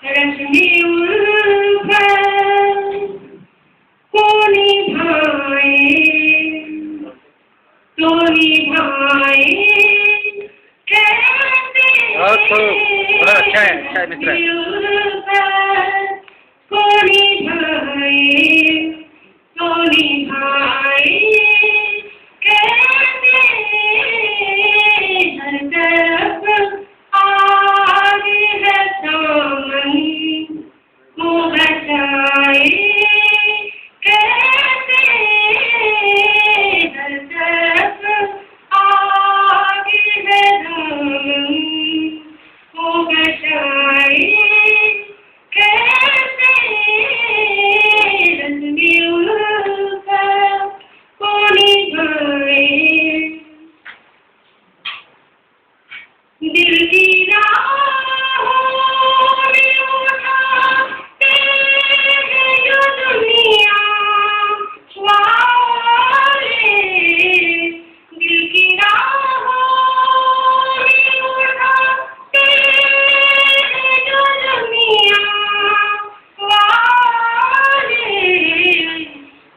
रश्मि उल्फत को निभाए तो निभाए कैसे अच्छा है मित्र को निभाए तो निभाए कैसे हर तरफ आग है दामन को बचाए कैसे हर तरफ आग है दामन को बचाए कैसे रश्मि उल्फत को निभाए दिल की राहों में उठाते हैं जो दुनिया वाले दिल की राहों में उठाते हैं जो दुनिया वाले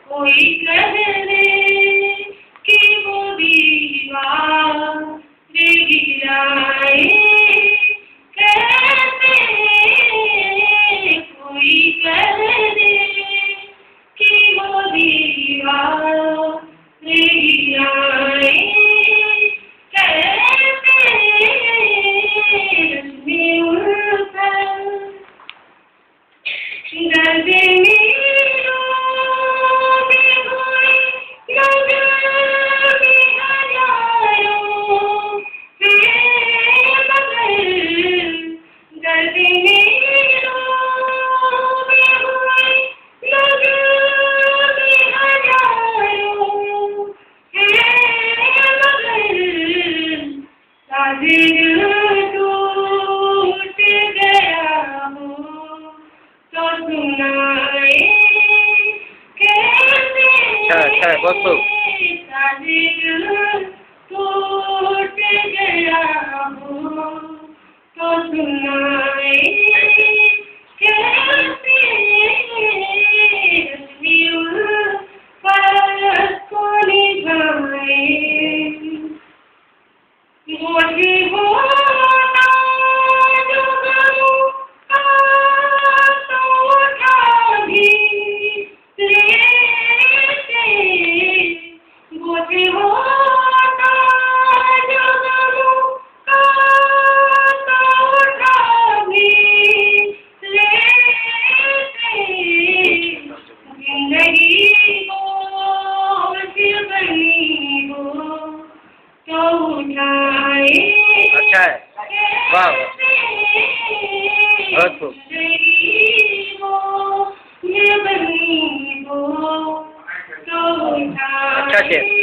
कोई कह ले कि वो दीवार गिराए कैसे कोई कह दे कि वो दीवार गिराए कैसे रश्मि उल्फत दर्द टूट गया हो तो सुनाए कैसे अच्छा है बहुत खूब टूट गया हो तो सुनाए कैसे रश्मि उल्फत को निभाए मुझे होता जो गमों का तो उठा भी लेते मुझे होता जो गमों का तो उठा भी लेते जिंदगी बोझ बनी हो तो उठाए अच्छा है वाह बहुत खूब अच्छा शेर